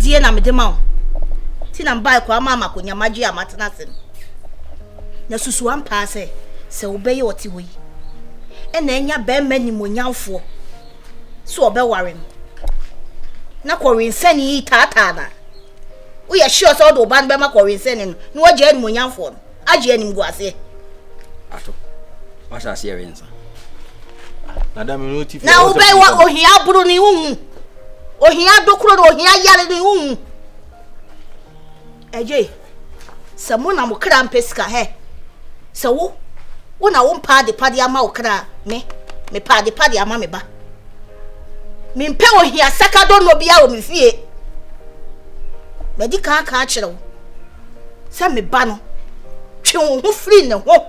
die na me de ma wo ti na mba kwa mama ko nyamaji amatena se na susu ampa se obeye oti hoyi e na enya be mani monyamfo so obeware no na korinsani yi tata na wo ye sure so do ban be ma korinsani no waje ani monyamfo no aje ani mgu ase ato wasa se yensa Madam no ti na obey wa ohia buru ni hu ohia dokuro no ohia yale ni hu eje samu na mukra mpeska he so wo na wo mpa de pade ama okra me pade ama me ba me mpe ohia sakado no bia o me fie medika ka akire wo se me ba no twe wo ho free ne ho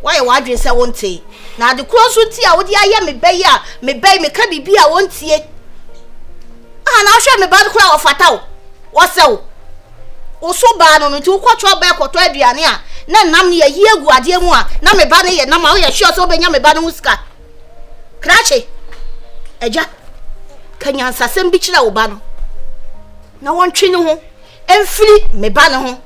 why wadwe se wonte na de kroso ti a wo di aye me bai a me bai me ka bibi a wontie na hwe me ba kura wo fataw wo sew wo so ba no nti wo kwotwo ba ekoto aduane a na nam ne ye egu ade mu a na me ba ne ye nam a wo ye hwe so benya me ba no huska krache eja kanya sasem bi kira wo ba no na won twi ne ho emfiri me ba ne ho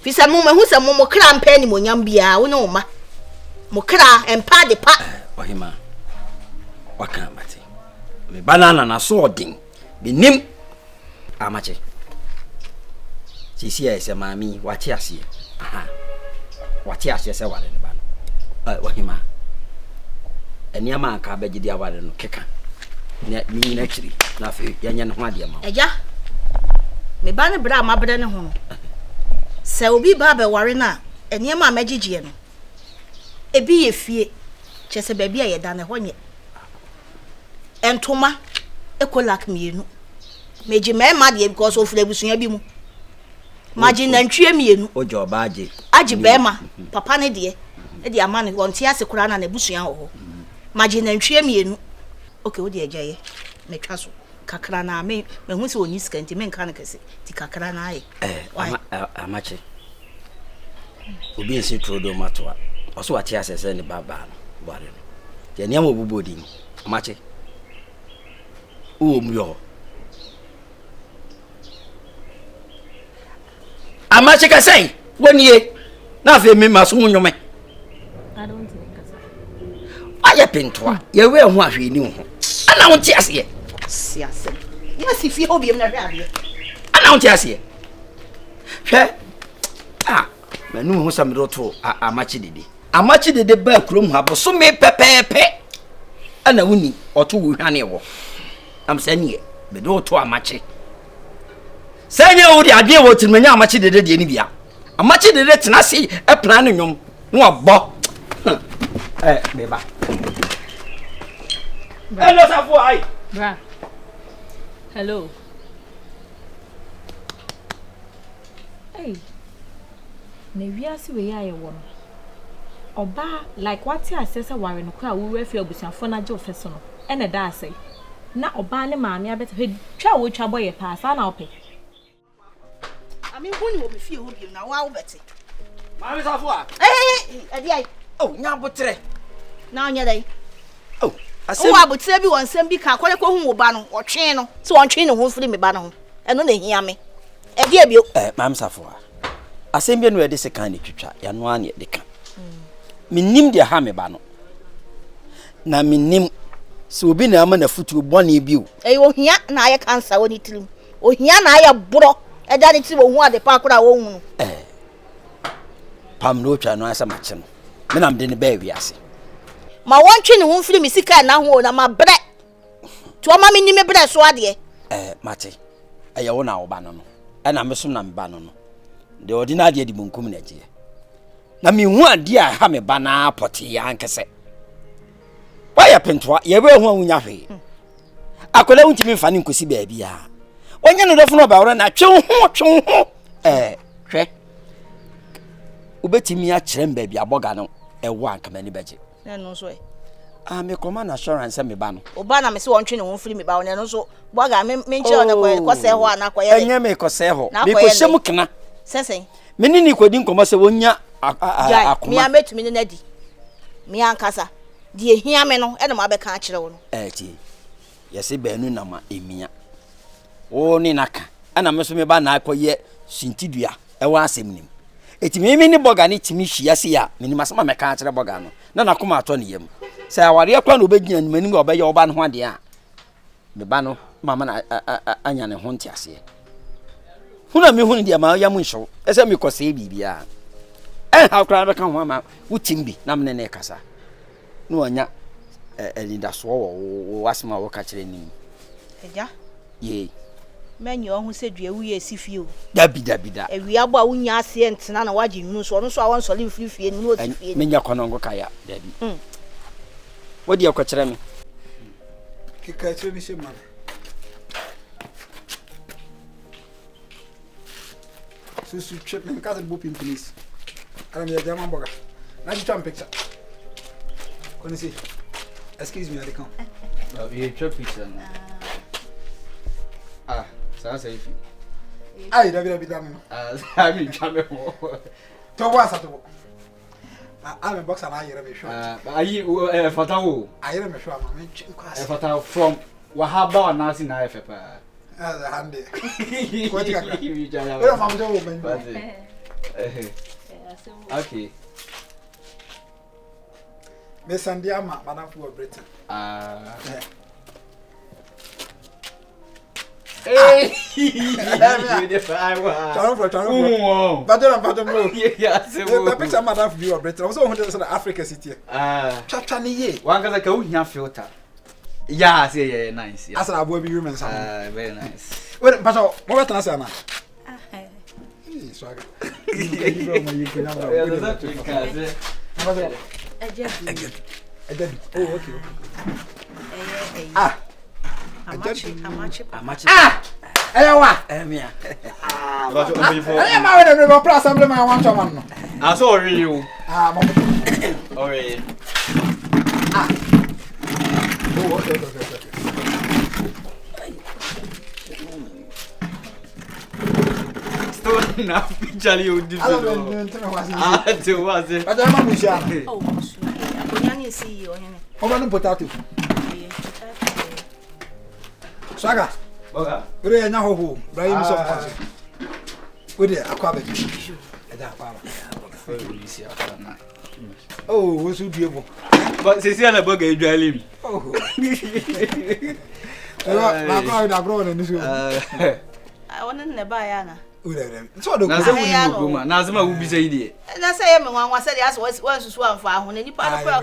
fisa mu me hu se mu kra mpa ni monyam bia wo ne wo ma mo kra empa de pa ohima waka mate me banana na so odin binim amache sisi ese mami wachi ase aha wachi ase se wale ne ba no ohima eniama aka bagidi awale no keka ne mi na chiri na fe yanya ne ho ade ma eja me ba ne bra ma bra ne ho no se obi ba be ware na eniama magigie no ebi ye fie chese ba bia ye da ne ho nye entoma ekolak mienu meji mema de because of lebusunya bi mu maji nantwie mienu ojo ba age bema papa ne de e de ama ne wonte ase kura na lebusunya ho maji nantwie mienu okay wo de ejaye metwa so kakra na me hu se oni skanti me nka ne kese ti kakra na aye amache obi ense trodo matoa oso wate asese ne baba no bare no de niam obubodi amache o myo amache ka sai wonie na fe me maso nyome I don't think kasa aya pentoa ye we ho ahwe ni ho ana wonte ase siase yesi fie obi em na hwe ade ana wonte ase hwe manu ho samdo to amachi dede ba krom ha bo so me pepepe ana wuni oto wo hwane wo am sanie be do to amachi sanye wo de ade wo tirmanya amachi dede de ni bia amachi dede tena se e plan no nwom no agbo beba hello safu ai bra hello hey na wiase we ya ye wo no oba like what ya sese ware no kwa wo refi abusuafo na je ofeso no ene da asai na oba ne maame abeta he twa wo twa boye pa sa na ope ami huni wo be fie ho bi na wa wo bete maame safu a ade ai oh nya botre na onya dai oh asem wo abotre bi won sem bi ka kwere ko hu wo ba no otwe no so ontwe ne ho firi me ba no ho eno na hia me ade abio maame safu a asem bi no e de se kan ne twitwa ya no ane de kan minim de ha me ba no na minim so obi na ama na futu bone biu ohia na aye cancer woni tirim ohia na aye bro eda ne ti wo hu ade pa kura wo hu no pam no twa no asa mache no me na mde ne ba wiase ma wontwe ne ho mfiri me sika na ho na ma bre to ma me ni me bre so ade mate aye wo na wo ba no no e na me so na me ba no no de ordinary de bunkum na je na me hu ade a ha me ba na poti ya nkese waya pentoa ye be hu awunya hwe akola wuntimi mfa ne nkosi ba bia onye no dofo no ba wora na twe ho hwe ubetimi a kire mba bia boga no ewo ankama ni beje no so me command assurance me ba no oba na me se wontwe ne ho mfiri me ba no so boga me nche ona ko se ho ana ko ye enye me ko se ho me ko hyem kena sesen me ni kodi nkomo se wonya akoma me ametumi ne nadi me ankasa die hia me no e na ma be ka akire wo no ti yɛse baanu na ma emia wo ni naka ana me so me ba na akɔyɛ sintidua ɛwɔ asɛm nim eti me ni boga ni timi hwia se ya me ni masama me ka kyerɛ boga no na nakoma atɔ ne yam sɛ aware akwa na obɛgyina ni manim obɛyɛ oba no ho ade a me ba no mama na anya ne ho ntiase huna me hunu dia ma ya mu nhyew ɛsɛ me kɔsɛ bibia ha kra bɛka ho ama wotimbi na me ne kasa no anya Linda so wasma wo ka kire nim eja ye menyo ho se dua wu ye sifie o dabi ewia bo a wunya ase entena na waje nnu so no so a won sole mfirifie ni no sifie menya konongo kaya dabi wodi akwa kire me kika kire ni shema susu trip me ka bo pin please ara me ya man boga na ji cham picture koni si excuse me, I can't. You trip picture. Ça c'est ici. Aïe, David, I mean, jamais. To was at all. I'm a box and I hear me sure. Are you Fatao? I hear me sure. I'm Fatao from Wahaba and Nasi Naifepa. As a handy. What you got? Okay. Miss Sandiama, Madame for Britain. Hey, the picture Madame view of Britain. Also, Africa City. Chachani, one got a good filter. Yeah, say nice. As I will be human. Very nice. Well, but what was I? Oh, okay. Ewa. Emia. I am out of the press assembly. I want someone. I saw you. Okay. Oh, okay. Still now, Charlie, you did. Was it? But I'm a oh, I see you. Over potato. Saga. Boga. Ure nya hoho, Brahim so pass. We dey akwa be. Eda pa. Oh, we should be able. But say na boga edwalim. Oh. Na kwa da bro na nisu. I want to buy Anna. Ure. So do. Na say we ni goma, na say ma wo bi say die. Na say me wan say dey as one susu amfa ho na nipa na kwa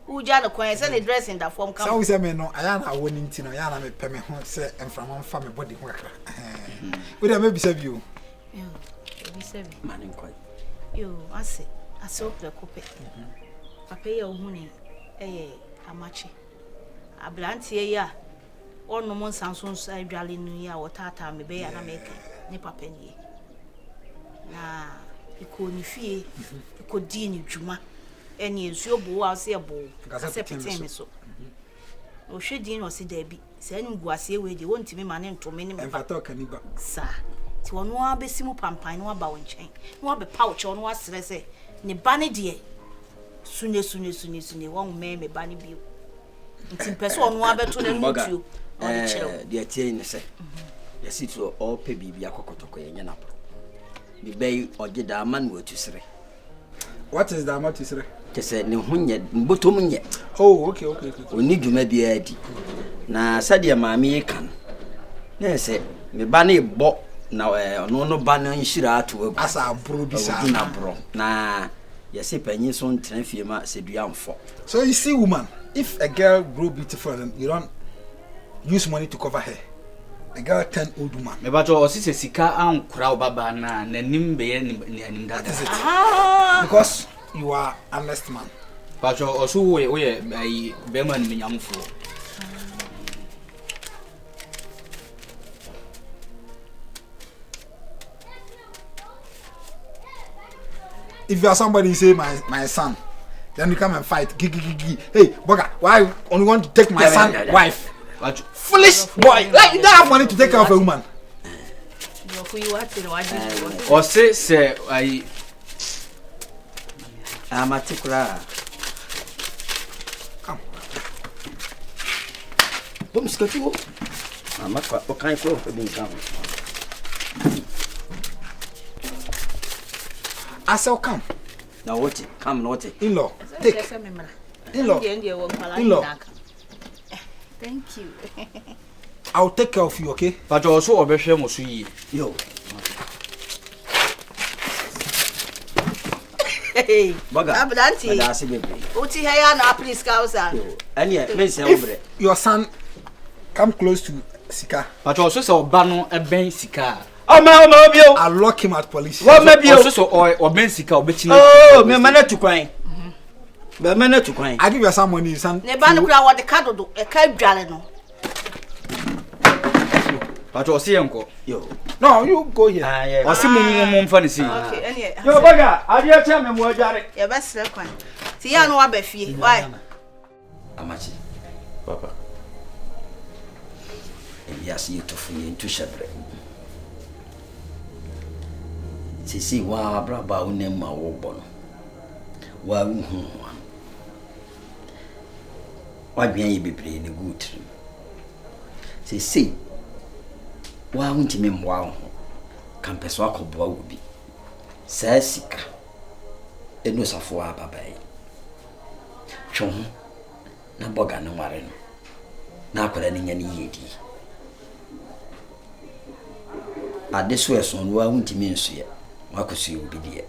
uja no kwan say the dress in that form come. So we say me no, aya na woni nti no, aya na me pɛ me ho say emframa mfa me body ho akra. We dey maybe save you. Yo, we save you. Man kwai. Yo, ase okra kope. Papa ye ohu ni amachi. Ablantie ya ono mon sanson sa adwale nu ya wotata me be ya na me ne papa ni. Na iko ni fie, iko di ni dwuma. Eni ensuo bo wa se bo. Kase petemi so. O hwedi no se da bi. Se anu guase we de wontimi ma ne ntome ne me. Emfata kaniba. Sa. Ti wono abesimu pampan no aba wonchen. No abe pouch no asere se ne ba ne de sune won me ba ne bio. Nti mpese ono abeto na nutuo. De atie ne se. Yesi to all pe bibia kokotoko ye nyana pro. Bi bay ogeda man wo tusere. What is the amount to say? Kese ne hunye mbotom nye. Oh, okay. Oni dwuma bia adi. Na sade maame ye kan. Na se me ba na ebo na ono no ba na nhira ato agu. Asa abro bi sa. Na bro. Na yesi panyin so ntena fie ma se dua mfo. So you see, woman, if a girl grow beautiful and you don't use money to cover her, a girl turn old woman. Me ba to osise sika ankura obaba na nanim be ye nanim dada. Because you are a honest man. But also we be man me nyamfo. If you are somebody say my son, then you come and fight. Gigi. Hey, Boga, why only want to take my son wife? But Foolish boy. Like you don't have money to take care of a woman. Or say I'm a tickler. Come. Bom skatu. Ama kwa okan ko be nkan. Asel come. Now what? Come not. In-law. Take. In-law. In-law. Thank you. I'll take care of you, okay? But also obehwe mo so yi. Yo. Hey. Baga. Abdanti. Madasi bebe. Uti haya na please kausa. Anya, men say obre. Your son come close to Sika. But also so oba no ben sika. Oma bio. I'll lock him at police. What me bio? Also so o ben sika obechina. Oh, me mana tu kwan. Be mana tu kwan. I give your son money, son. Ne ba no kura wo de card do e ka dwale no. But also yanko. Yo. No, you go here. Ah, yeah. Osi mo mfa ne si. Okay, any. Yo baga, ade cha me mo adware. Ya ba sre kwan. Ti ya no wa ba fie. Why? Amachi. Papa. Yes, you to free into shebre. Sisi wa braba unem ma wo bono. Wa hu. Wa bian yi bebre ne good. Sisi wa huntimi mwa ho. Kampeso akoboa wo bi. Sa Sika. Eno safo ababai. Twon na boga no ware no. Na akwara ne nya ne yedi. Ade so eson wa huntimi nso ye. Wakosi obi die.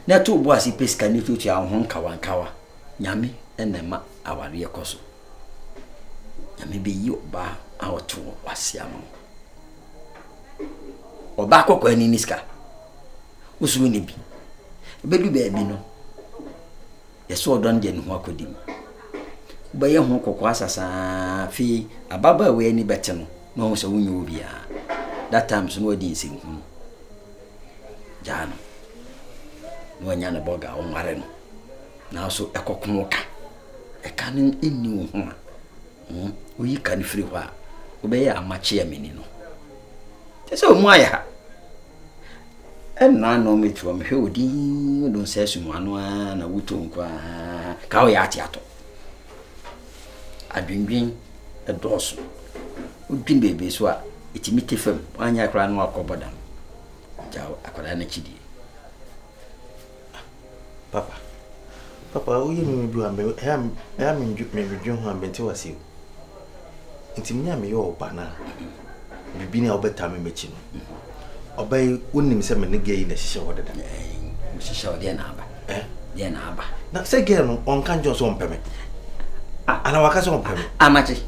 Na to bo asi peska ni tutu a ho nkawa nyame enema aware ekoso. Nyame be yi oba a oto wase am. Oba kokko ani niska. Usu ni bi. Bedu be bi no. Yeso odon de ni ho akodim. Ba ye ho kokko asasa fi ababa we ani bete no. No so wunyo obi a. That time so no odi nsin hu. Jano. No anya na boga o mare no. Na so ekokomoka. E kan eni ho a. Oyi kan free ho a. Obeye amache amini no. Tese o mu aya. Na no metu am hwe odi don sesu mu anu a na wuto nkwa. Ka o ya ati ato. Adwindwin edoso. Odwin bebe so a etimi tefam anya kra no akoboda. Jaw akoda na chidi. Papa, uye mi bi ambe ya mi nju ho ambe nti wase. Nti nya me yo oba na. Bibi na obeta me mechi no. Obai unim se me ne gei na hihye hodeda. Mo hihye ode na aba. De na aba. Na se gei no onka njo so mpeme. Ana waka so mpeme. Amachi.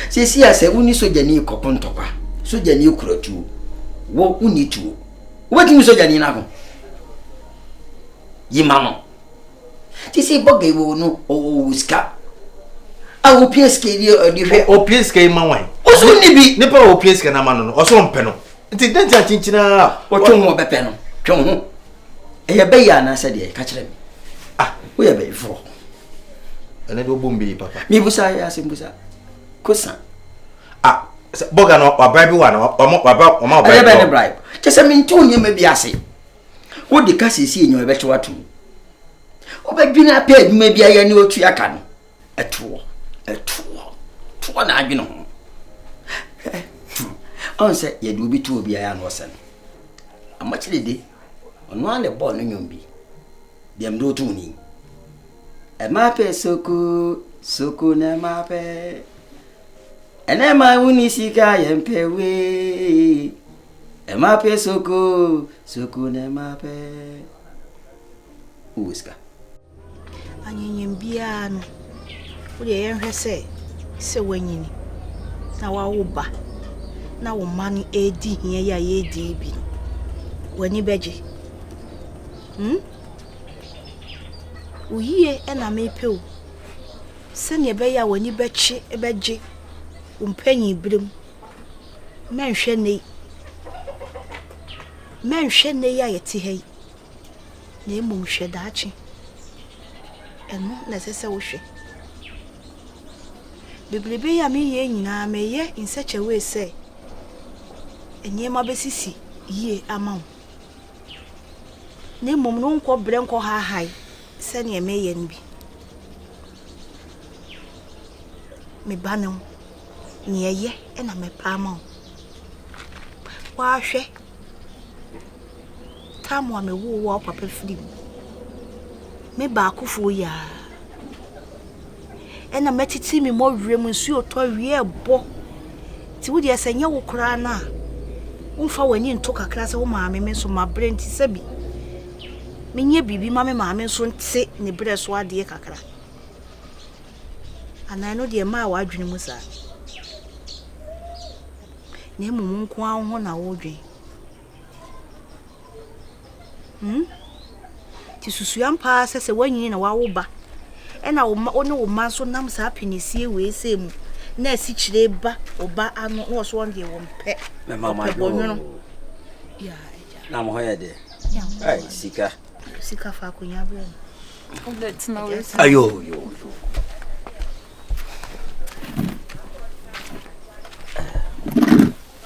Sisi ase uni soja ni kokontokwa. Soja ni kuratu. Wo uni tu. Wati soja ni na ho. Yimamo. Sisi boga iwo no o Sika. A o PSK di hwe O PSK manwan. Oso ni bi ne pa o PSK na mano no. Oso mpe no. Nti denti achinchina o twon ho bepe no. Twon ho. E ya be ya na se de ka kire mi. Wo ya be fo. Ene do bombi papa. Mi busa ya simbusa. Kosa. Boga no wa bribe wa no o ma bribe. Ebe ne bribe. Chese mi ntu nyema bi ase. Wo de ka sesi enyo ebe che watu. Obadwina pa adwuma bia ya ne otu aka no. Etuo na adwene ho. On se ye do bi tu obi ya no sen. Amachirede ono ale ball no nyombi. Dem do tu ni. E ma pe soko na ma pe. Ene ma uni Sika yempe we. E ma pe soko na ma pe. Uska. Anyanyem bia no. Wo de yenhwe se wanyini. Na wa wo ba. Na wo mani edi hia ya edi bi. Wani beje. Uyiye na mepe o. Se ne be ya wani beche beje. Umpanyi brim. Menhwe ne ya yeti hei. Na emu hwe daachi. Eno na sese wo hwe. Biblibe ya me ye nyina me ye in such a way say. Enyema besisi ye ama. Na emu no nko bre nko ha hai. Se ne me ye nbi. Me ba ne Niye and I'm a palm. Why, she? Time one me woo walk up a flea. Me back for ya. And I met it see me more room and see your toy real bo. Would you say you cry now? Unfa when you took a class of mammy, so my brain to sebi. Minye bibi mammy soon sit in the breast while dear cacra. And I know dear my wife dream was that. Name won't go on our dream. Tisusian passes a 1 year in a while back. And our own man so numbs happiness here we say. Nurse each day back or back and was one day one pet. Mamma, yeah. I'm here there. Hey, Sika. Sika Facunya. Oh, that's no way. Ayo,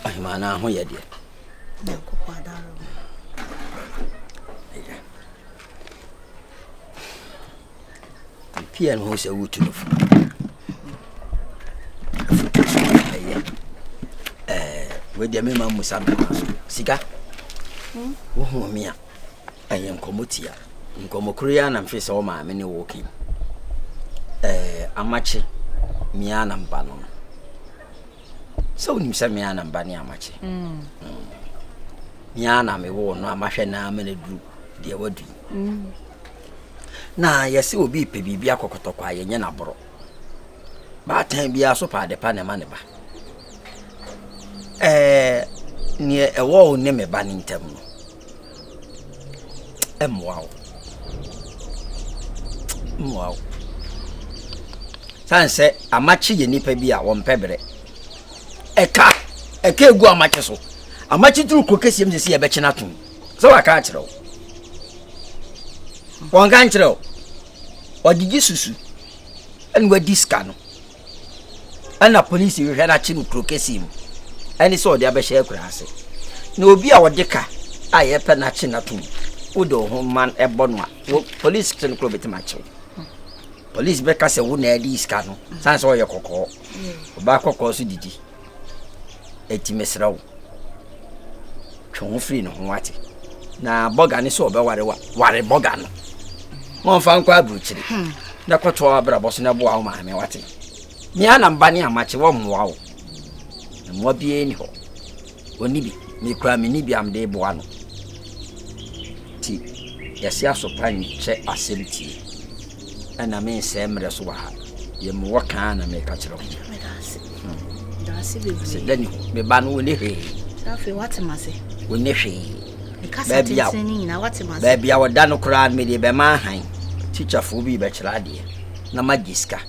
I'm an here there. No, Papa. Pian who's a wood to the with the mamma Musabi. Sika? Oh, Mia. I am Comotia. In Comocrean and face all my many walking. Amache, Mian and Bannon. So, you say Mian and Banny Amache. Miana me wo no amahwe na me na du de wadu. Na yesi obi pe bibia kokotokwa ye nya na boro. Ba tan bia so pa de pa ne ma ne ba. Ni ewo ne me ba ni ntam no. Wow. Wow. Sanse amachi ye nipa bi a wo mpebere. Eka egu amachi so. Amachi tru kokesi em se ye be chena tun. So waka a kire wo. Won kan kire wo. Odigi susu. En wadi ska no. Ana police we hwe na chi no kokesi em. Ani so de abehye akura ase. Na obi a wode ka a ye pe na chi na tun. Udo ho man ebonwa. Police tin kro betima chi. Police be ka se wo na adi ska no. Sanse wo ye kokko. Oba kokko so didi. Eti mesrawo. Twon free no ho ate. Na boga ni so obe ware boga no. Mo fa nkwa abruchiri. Na kwoto abrabo so na bo awo ma me wate. Mi ana mbani amache wo mwa wo. Na mo bie ni ho. Oni bi mi kwa mi ni bi am de bo ano. Ti yesi asopan che asemti. Ana me semre so wa. Ye mo waka na me ka kire ho. Dasi be. Se dani me ba no ni he. Safi wate mase. Woni hwe. Baby na wate mase. Baby awoda no kra me de be ma han. Teacher fo bi be kira de. Na magiska.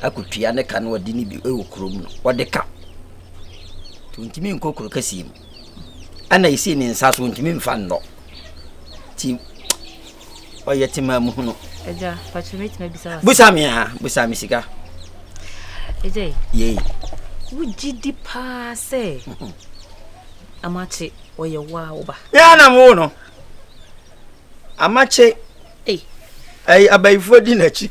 Akutua ne ka no wodi ni bi ewo krom no. Wode ka. Tuntimi nkokoro kasim. Ana isi ni nsa so ntimi mfa ndo. Ti oyetima mu no. Eja, patrimate me bisa. Busa mi Sika. Eje. Ye. Wujidi pa se. Amache oye wa oba. Ya na mu no. Amache abayifo di na chi.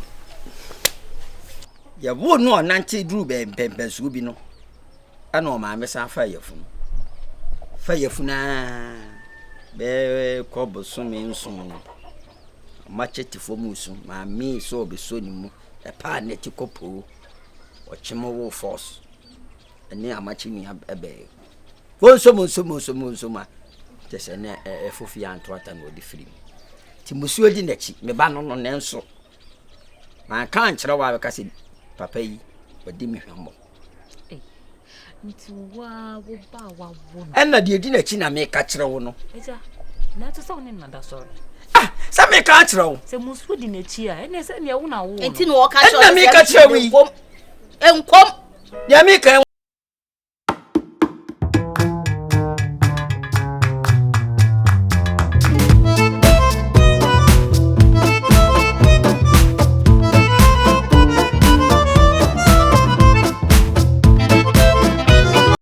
Ya wo no nante dru be pempensu bi no. Ana o ma mesa fa yefun. Fa yefuna be ko boso me nsun. Amache tifo musu ma mi so obi so ni mu. E pa na ti kopo. O chimo wo force. Eni amache ni ebe. Wonso ma. Tese na efofi antoata no di free. Ti musuo di nachi me ba no nenso. Ma kan kire wa be se papa yi wadi mi hwambo. Nti wa wo ba wa wo no. Enna de di nachi na me ka kire wo no. Eja. Na to so ne nada sorry. Sa me ka kire wo. Se musuo di nachi a ene se ne wo na wo. Enti no wo ka kire wo. Enkom. Ya me kan